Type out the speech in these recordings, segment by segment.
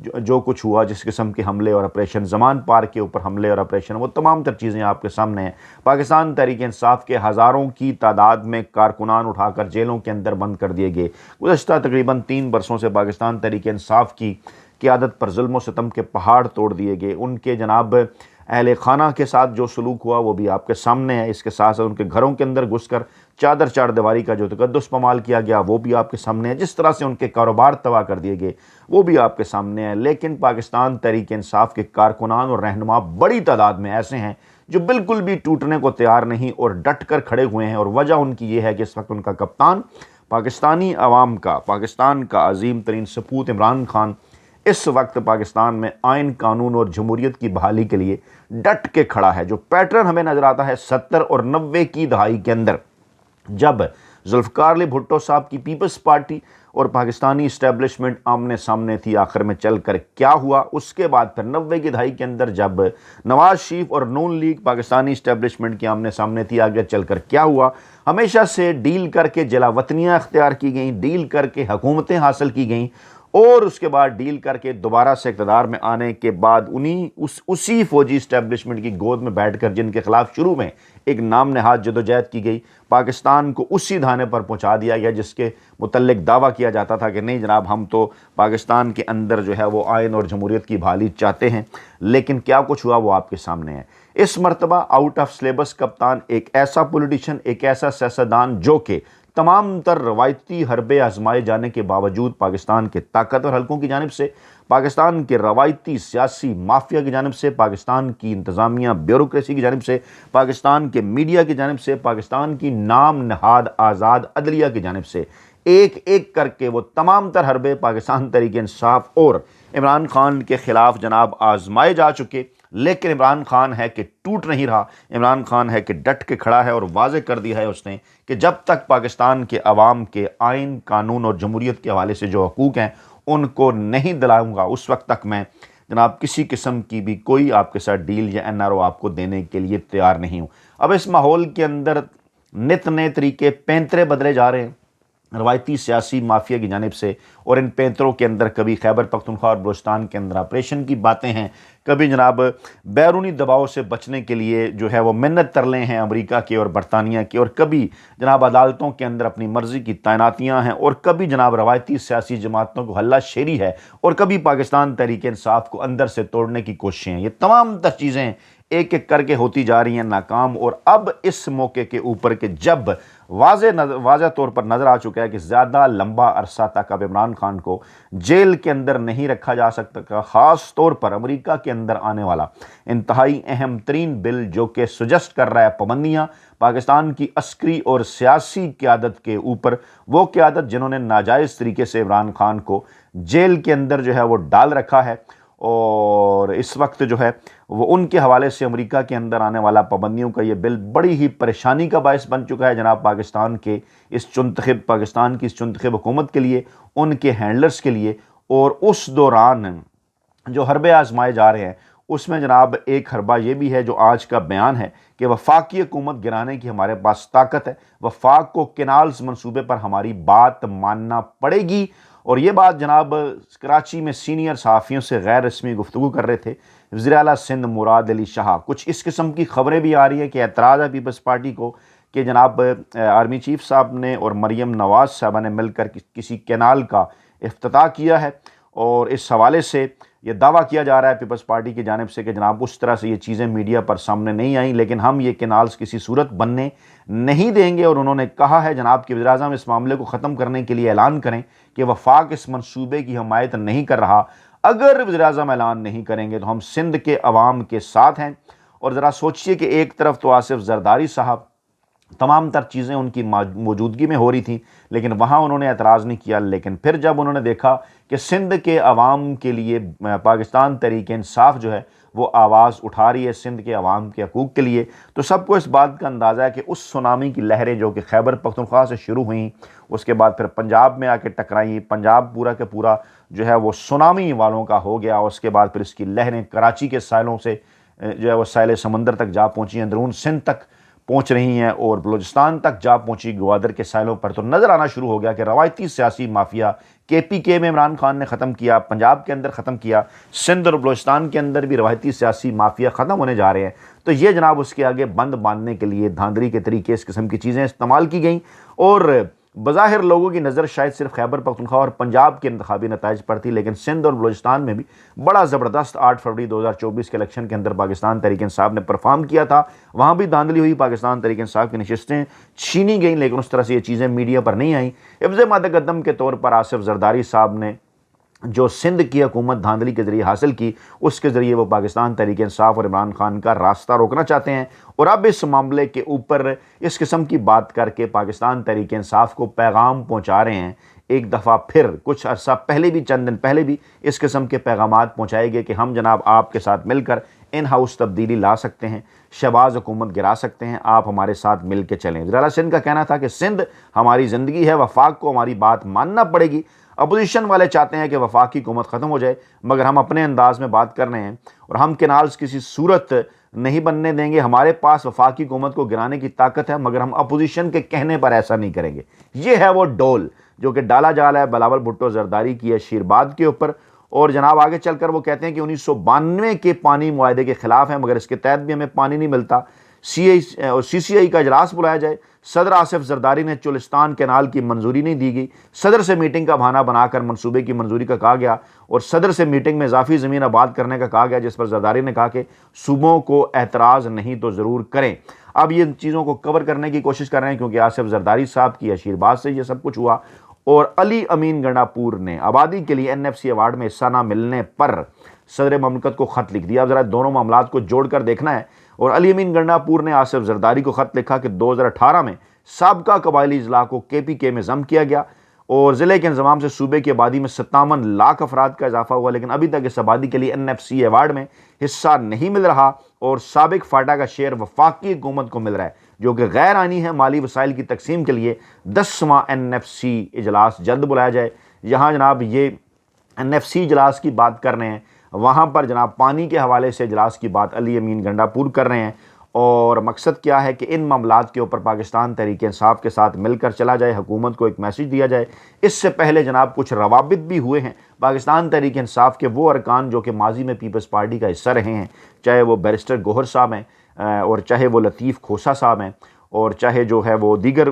جو کچھ ہوا، جس قسم کے حملے اور آپریشن، زمان پارک کے اوپر حملے اور آپریشن، وہ تمام تر چیزیں آپ کے سامنے ہیں۔ پاکستان تحریک انصاف کے ہزاروں کی تعداد میں کارکنان اٹھا کر جیلوں کے اندر بند کر دیے گئے۔ گزشتہ تقریباً 3 برسوں سے پاکستان تحریک انصاف کی قیادت پر ظلم و ستم کے پہاڑ توڑ دیے گئے۔ ان کے جناب اہل خانہ کے ساتھ جو سلوک ہوا وہ بھی آپ کے سامنے ہے۔ اس کے ساتھ ساتھ ان کے گھروں کے اندر گھس کر چادر چار دیواری کا جو تقدس پامال کیا گیا وہ بھی آپ کے سامنے ہے۔ جس طرح سے ان کے کاروبار تباہ کر دیے گئے وہ بھی آپ کے سامنے ہے۔ لیکن پاکستان تحریک انصاف کے کارکنان اور رہنما بڑی تعداد میں ایسے ہیں جو بالکل بھی ٹوٹنے کو تیار نہیں اور ڈٹ کر کھڑے ہوئے ہیں، اور وجہ ان کی یہ ہے کہ اس وقت ان کا کپتان، پاکستانی عوام کا، پاکستان کا عظیم ترین سپوت عمران خان اس وقت پاکستان میں آئین، قانون اور جمہوریت کی بحالی کے لیے ڈٹ کے کھڑا ہے۔ جو پیٹرن ہمیں نظر آتا ہے 70 اور 90 کی دہائی کے اندر، جب ذوالفقار علی بھٹو صاحب کی پیپلز پارٹی اور پاکستانی اسٹیبلشمنٹ آمنے سامنے تھی، آخر میں چل کر کیا ہوا؟ اس کے بعد پھر 90 کی دہائی کے اندر جب نواز شریف اور نون لیگ پاکستانی اسٹیبلشمنٹ کے آمنے سامنے تھی، آگے چل کر کیا ہوا؟ ہمیشہ سے ڈیل کر کے جلا وطنیاں اختیار کی گئیں، ڈیل کر کے حکومتیں حاصل کی گئیں، اور اس کے بعد ڈیل کر کے دوبارہ سے اقتدار میں آنے کے بعد اسی فوجی اسٹیبلشمنٹ کی گود میں بیٹھ کر جن کے خلاف شروع میں ایک نام نہاد جدوجہد کی گئی، پاکستان کو اسی دھانے پر پہنچا دیا گیا جس کے متعلق دعویٰ کیا جاتا تھا کہ نہیں جناب، ہم تو پاکستان کے اندر جو ہے وہ آئین اور جمہوریت کی بحالی چاہتے ہیں۔ لیکن کیا کچھ ہوا وہ آپ کے سامنے ہے۔ اس مرتبہ آؤٹ آف سلیبس کپتان ایک ایسا پولیٹیشین، ایک ایسا سیاستدان جو کہ تمام تر روایتی حربے آزمائے جانے کے باوجود پاکستان کے طاقتور حلقوں کی جانب سے، پاکستان کے روایتی سیاسی مافیا کی جانب سے، پاکستان کی انتظامیہ بیوروکریسی کی جانب سے، پاکستان کے میڈیا کی جانب سے، پاکستان کی نام نہاد آزاد عدلیہ کی جانب سے ایک ایک کر کے وہ تمام تر حربے پاکستان تحریک انصاف اور عمران خان کے خلاف جناب آزمائے جا چکے۔ لیکن عمران خان ہے کہ ٹوٹ نہیں رہا، عمران خان ہے کہ ڈٹ کے کھڑا ہے اور واضح کر دیا ہے اس نے کہ جب تک پاکستان کے عوام کے آئین، قانون اور جمہوریت کے حوالے سے جو حقوق ہیں ان کو نہیں دلاؤں گا، اس وقت تک میں جناب کسی قسم کی بھی کوئی آپ کے ساتھ ڈیل یا NRO آپ کو دینے کے لیے تیار نہیں ہوں۔ اب اس ماحول کے اندر نت نئے طریقے پینترے بدلے جا رہے ہیں روایتی سیاسی مافیا کی جانب سے، اور ان پینتروں کے اندر کبھی خیبر پختونخوا اور بلوچستان کے اندر آپریشن کی باتیں ہیں، کبھی جناب بیرونی دباؤ سے بچنے کے لیے جو ہے وہ منت ترلے ہیں امریکہ کے اور برطانیہ کے، اور کبھی جناب عدالتوں کے اندر اپنی مرضی کی تعیناتیاں ہیں، اور کبھی جناب روایتی سیاسی جماعتوں کو ہلہ شیری ہے، اور کبھی پاکستان تحریک انصاف کو اندر سے توڑنے کی کوششیں ہیں۔ یہ تمام تر چیزیں ایک ایک کر کے ہوتی جا رہی ہیں ناکام، اور اب اس موقع کے اوپر کہ جب واضح طور پر نظر آ چکا ہے کہ زیادہ لمبا عرصہ تک اب عمران خان کو جیل کے اندر نہیں رکھا جا سکتا، خاص طور پر امریکہ کے اندر آنے والا انتہائی اہم ترین بل جو کہ سجسٹ کر رہا ہے پابندیاں پاکستان کی عسکری اور سیاسی قیادت کے اوپر، وہ قیادت جنہوں نے ناجائز طریقے سے عمران خان کو جیل کے اندر جو ہے وہ ڈال رکھا ہے، اور اس وقت جو ہے وہ ان کے حوالے سے امریکہ کے اندر آنے والا پابندیوں کا یہ بل بڑی ہی پریشانی کا باعث بن چکا ہے جناب پاکستان کی اس چنتخب حکومت کے لیے، ان کے ہینڈلرز کے لیے۔ اور اس دوران جو حربے آزمائے جا رہے ہیں اس میں جناب ایک حربہ یہ بھی ہے جو آج کا بیان ہے کہ وفاقی حکومت گرانے کی ہمارے پاس طاقت ہے، وفاق کو کینالز منصوبے پر ہماری بات ماننا پڑے گی۔ اور یہ بات جناب کراچی میں سینئر صحافیوں سے غیر رسمی گفتگو کر رہے تھے وزیر اعلیٰ سندھ مراد علی شاہ۔ کچھ اس قسم کی خبریں بھی آ رہی ہیں کہ اعتراض ہے پیپلز پارٹی کو کہ جناب آرمی چیف صاحب نے اور مریم نواز صاحبہ نے مل کر کسی کینال کا افتتاح کیا ہے، اور اس حوالے سے یہ دعویٰ کیا جا رہا ہے پیپلز پارٹی کی جانب سے کہ جناب اس طرح سے یہ چیزیں میڈیا پر سامنے نہیں آئیں، لیکن ہم یہ کینالز کسی صورت بننے نہیں دیں گے۔ اور انہوں نے کہا ہے جناب کہ وزیر اعظم اس معاملے کو ختم کرنے کے لیے اعلان کریں کہ وفاق اس منصوبے کی حمایت نہیں کر رہا۔ اگر وزیر اعظم اعلان نہیں کریں گے تو ہم سندھ کے عوام کے ساتھ ہیں۔ اور ذرا سوچئے کہ ایک طرف تو آصف زرداری صاحب تمام تر چیزیں ان کی موجودگی میں ہو رہی تھیں لیکن وہاں انہوں نے اعتراض نہیں کیا، لیکن پھر جب انہوں نے دیکھا کہ سندھ کے عوام کے لیے پاکستان تحریک انصاف جو ہے وہ آواز اٹھا رہی ہے سندھ کے عوام کے حقوق کے لیے، تو سب کو اس بات کا اندازہ ہے کہ اس سونامی کی لہریں جو کہ خیبر پختونخوا سے شروع ہوئیں، اس کے بعد پھر پنجاب میں آ کے ٹکرائیں، پنجاب پورا کے پورا جو ہے وہ سونامی والوں کا ہو گیا، اس کے بعد پھر اس کی لہریں کراچی کے ساحلوں سے جو ہے وہ ساحل سمندر تک جا پہنچی، اندرون سندھ تک پہنچ رہی ہیں اور بلوچستان تک جا پہنچی گوادر کے ساحلوں پر، تو نظر آنا شروع ہو گیا کہ روایتی سیاسی مافیا KPK میں عمران خان نے ختم کیا، پنجاب کے اندر ختم کیا، سندھ اور بلوچستان کے اندر بھی روایتی سیاسی مافیا ختم ہونے جا رہے ہیں۔ تو یہ جناب اس کے آگے بند باندھنے کے لیے دھاندلی کے طریقے اس قسم کی چیزیں استعمال کی گئیں، اور بظاہر لوگوں کی نظر شاید صرف خیبر پختونخوا اور پنجاب کے انتخابی نتائج پر تھی، لیکن سندھ اور بلوچستان میں بھی بڑا زبردست 8 فروری 2024 کے الیکشن کے اندر پاکستان تحریک انصاف نے پرفارم کیا تھا۔ وہاں بھی دھاندلی ہوئی، پاکستان تحریک انصاف کی نشستیں چھینی گئیں، لیکن اس طرح سے یہ چیزیں میڈیا پر نہیں آئیں۔ حفظ متقدم کے طور پر آصف زرداری صاحب نے جو سندھ کی حکومت دھاندلی کے ذریعے حاصل کی، اس کے ذریعے وہ پاکستان تحریک انصاف اور عمران خان کا راستہ روکنا چاہتے ہیں، اور اب اس معاملے کے اوپر اس قسم کی بات کر کے پاکستان تحریک انصاف کو پیغام پہنچا رہے ہیں۔ ایک دفعہ پھر کچھ عرصہ پہلے بھی، چند دن پہلے بھی اس قسم کے پیغامات پہنچائے گئے کہ ہم جناب آپ کے ساتھ مل کر ان ہاؤس تبدیلی لا سکتے ہیں، شہباز حکومت گرا سکتے ہیں، آپ ہمارے ساتھ مل کے چلیں۔ وزیر اعلیٰ سندھ کا کہنا تھا کہ سندھ ہماری زندگی ہے، وفاق کو ہماری بات ماننا پڑے گی۔ اپوزیشن والے چاہتے ہیں کہ وفاق کی حکومت ختم ہو جائے، مگر ہم اپنے انداز میں بات کر رہے ہیں اور ہم کینالز کسی صورت نہیں بننے دیں گے۔ ہمارے پاس وفاقی حکومت کو گرانے کی طاقت ہے، مگر ہم اپوزیشن کے کہنے پر ایسا نہیں کریں گے۔ یہ ہے وہ ڈول جو کہ ڈالا جا رہا ہے بلاول بھٹو زرداری کی شیرباد کے اوپر، اور جناب آگے چل کر وہ کہتے ہیں کہ 1992 کے پانی معاہدے کے خلاف ہیں، مگر اس کے تحت بھی ہمیں پانی نہیں ملتا۔ CCI کا اجلاس بلایا جائے، صدر آصف زرداری نے چولستان کینال کی منظوری نہیں دی گئی، صدر سے میٹنگ کا بہانہ بنا کر منصوبے کی منظوری کا کہا گیا، اور صدر سے میٹنگ میں اضافی زمین آباد کرنے کا کہا گیا، جس پر زرداری نے کہا کہ صوبوں کو اعتراض نہیں تو ضرور کریں۔ اب یہ چیزوں کو کور کرنے کی کوشش کر رہے ہیں کیونکہ آصف زرداری صاحب کی اشیرباد سے یہ سب کچھ ہوا، اور علی امین گنڈا پور نے آبادی کے لیے NFC ایوارڈ میں حصہ نہ ملنے پر صدر مملکت کو خط لکھ دیا۔ اب ذرا دونوں معاملات کو جوڑ کر دیکھنا ہے، اور علی امین گنڈا پور نے آصف زرداری کو خط لکھا کہ 2018 میں سابقہ قبائلی اضلاع کو KPK میں ضم کیا گیا، اور ضلع کے انضمام سے صوبے کی آبادی میں 57 لاکھ افراد کا اضافہ ہوا، لیکن ابھی تک اس آبادی کے لیے NFC ایوارڈ میں حصہ نہیں مل رہا، اور سابق فاٹا کا شیئر وفاقی حکومت کو مل رہا ہے، جو کہ غیر آئینی ہے۔ مالی وسائل کی تقسیم کے لیے 10واں NFC اجلاس جلد بلایا جائے۔ یہاں جناب یہ NFC اجلاس کی بات کر رہے ہیں، وہاں پر جناب پانی کے حوالے سے اجلاس کی بات علی امین گنڈا پور کر رہے ہیں، اور مقصد کیا ہے کہ ان معاملات کے اوپر پاکستان تحریک انصاف کے ساتھ مل کر چلا جائے، حکومت کو ایک میسج دیا جائے۔ اس سے پہلے جناب کچھ روابط بھی ہوئے ہیں پاکستان تحریک انصاف کے وہ ارکان جو کہ ماضی میں پیپلز پارٹی کا حصہ رہے ہیں، چاہے وہ بیرسٹر گوہر صاحب ہیں، اور چاہے وہ لطیف کھوسا صاحب ہیں، اور چاہے جو ہے وہ دیگر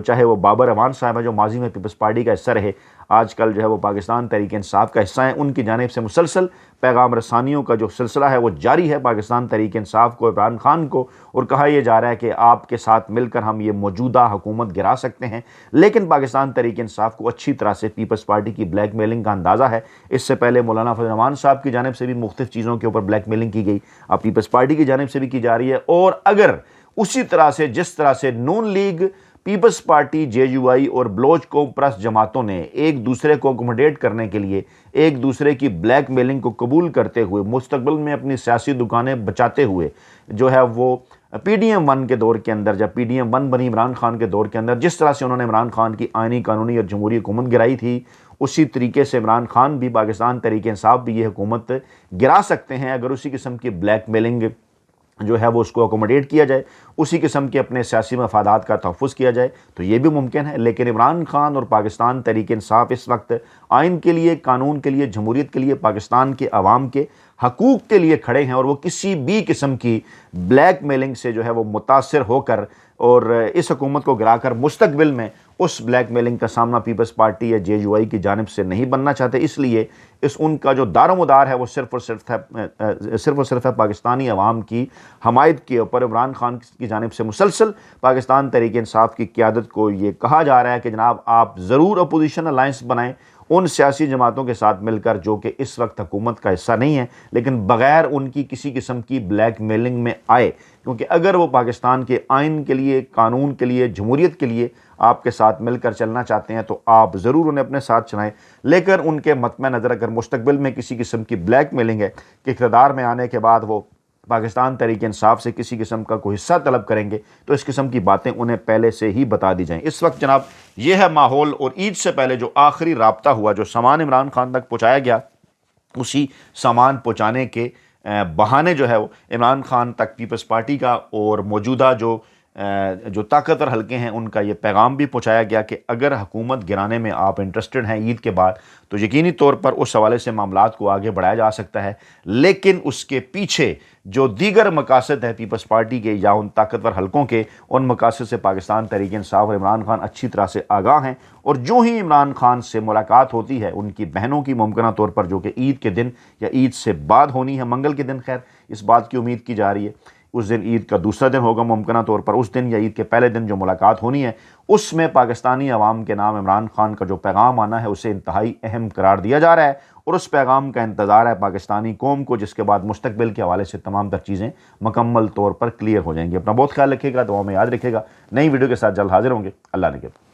چاہے وہ بابر امان صاحب ہیں جو ماضی میں پیپلز پارٹی کا حصہ رہے، آج کل جو ہے وہ پاکستان تحریک انصاف کا حصہ ہیں۔ ان کی جانب سے مسلسل پیغام رسانیوں کا جو سلسلہ ہے وہ جاری ہے پاکستان تحریک انصاف کو، عمران خان کو، اور کہا یہ جا رہا ہے کہ آپ کے ساتھ مل کر ہم یہ موجودہ حکومت گرا سکتے ہیں۔ لیکن پاکستان تحریک انصاف کو اچھی طرح سے پیپلز پارٹی کی بلیک میلنگ کا اندازہ ہے۔ اس سے پہلے مولانا فضل الرحمان صاحب کی جانب سے بھی مختلف چیزوں کے اوپر بلیک میلنگ کی گئی، اب پیپلز پارٹی کی جانب سے بھی کی جا رہی ہے، اور اگر اسی طرح سے جس طرح سے نون لیگ، پیپلز پارٹی، JUI اور بلوچ قوم پرست جماعتوں نے ایک دوسرے کو اکوموڈیٹ کرنے کے لیے ایک دوسرے کی بلیک میلنگ کو قبول کرتے ہوئے مستقبل میں اپنی سیاسی دکانیں بچاتے ہوئے جو ہے وہ PDM-1 کے دور کے اندر، جب PDM-1 بنی عمران خان کے دور کے اندر، جس طرح سے انہوں نے عمران خان کی آئینی، قانونی اور جمہوری حکومت گرائی تھی، اسی طریقے سے عمران خان بھی، پاکستان تحریک انصاف بھی یہ حکومت گرا سکتے ہیں اگر اسی قسم کی بلیک میلنگ جو ہے وہ اس کو اکوموڈیٹ کیا جائے، اسی قسم کے اپنے سیاسی مفادات کا تحفظ کیا جائے، تو یہ بھی ممکن ہے۔ لیکن عمران خان اور پاکستان تحریک انصاف اس وقت آئین کے لیے، قانون کے لیے، جمہوریت کے لیے، پاکستان کے عوام کے حقوق کے لیے کھڑے ہیں، اور وہ کسی بھی قسم کی بلیک میلنگ سے جو ہے وہ متاثر ہو کر اور اس حکومت کو گرا کر مستقبل میں اس بلیک میلنگ کا سامنا پیپلز پارٹی یا JUI کی جانب سے نہیں بننا چاہتے۔ اس لیے ان کا جو دار و مدار ہے وہ صرف اور صرف ہے پاکستانی عوام کی حمایت کے اوپر۔ عمران خان کی جانب سے مسلسل پاکستان تحریک انصاف کی قیادت کو یہ کہا جا رہا ہے کہ جناب آپ ضرور اپوزیشن الائنس بنائیں ان سیاسی جماعتوں کے ساتھ مل کر جو کہ اس وقت حکومت کا حصہ نہیں ہے، لیکن بغیر ان کی کسی قسم کی بلیک میلنگ میں آئے، کیونکہ اگر وہ پاکستان کے آئین کے لیے، قانون کے لیے، جمہوریت کے لیے آپ کے ساتھ مل کر چلنا چاہتے ہیں تو آپ ضرور انہیں اپنے ساتھ چلائیں۔ لیکن ان کے مطمع نظر اگر مستقبل میں کسی قسم کی بلیک میلنگ ہے کہ اقتدار میں آنے کے بعد وہ پاکستان تحریک انصاف سے کسی قسم کا کوئی حصہ طلب کریں گے، تو اس قسم کی باتیں انہیں پہلے سے ہی بتا دی جائیں۔ اس وقت جناب یہ ہے ماحول، اور عید سے پہلے جو آخری رابطہ ہوا، جو سامان عمران خان تک پہنچایا گیا، اسی سامان پہنچانے کے بہانے جو ہے وہ عمران خان تک پیپلز پارٹی کا اور موجودہ جو طاقتور حلقے ہیں ان کا یہ پیغام بھی پہنچایا گیا کہ اگر حکومت گرانے میں آپ انٹرسٹڈ ہیں عید کے بعد تو یقینی طور پر اس حوالے سے معاملات کو آگے بڑھایا جا سکتا ہے، لیکن اس کے پیچھے جو دیگر مقاصد ہے پیپلز پارٹی کے یا ان طاقتور حلقوں کے، ان مقاصد سے پاکستان تحریک انصاف اور عمران خان اچھی طرح سے آگاہ ہیں، اور جو ہی عمران خان سے ملاقات ہوتی ہے ان کی بہنوں کی ممکنہ طور پر جو کہ عید کے دن یا عید سے بعد ہونی ہے، منگل کے دن خیر اس بات کی امید کی جا رہی ہے، اس دن عید کا دوسرا دن ہوگا ممکنہ طور پر، اس دن یا عید کے پہلے دن جو ملاقات ہونی ہے اس میں پاکستانی عوام کے نام عمران خان کا جو پیغام آنا ہے اسے انتہائی اہم قرار دیا جا رہا ہے، اور اس پیغام کا انتظار ہے پاکستانی قوم کو، جس کے بعد مستقبل کے حوالے سے تمام تر چیزیں مکمل طور پر کلیئر ہو جائیں گی۔ اپنا بہت خیال رکھیے گا، دعاؤں میں یاد رکھیے گا، نئی ویڈیو کے ساتھ جلد حاضر ہوں گے۔ اللہ نگہبان۔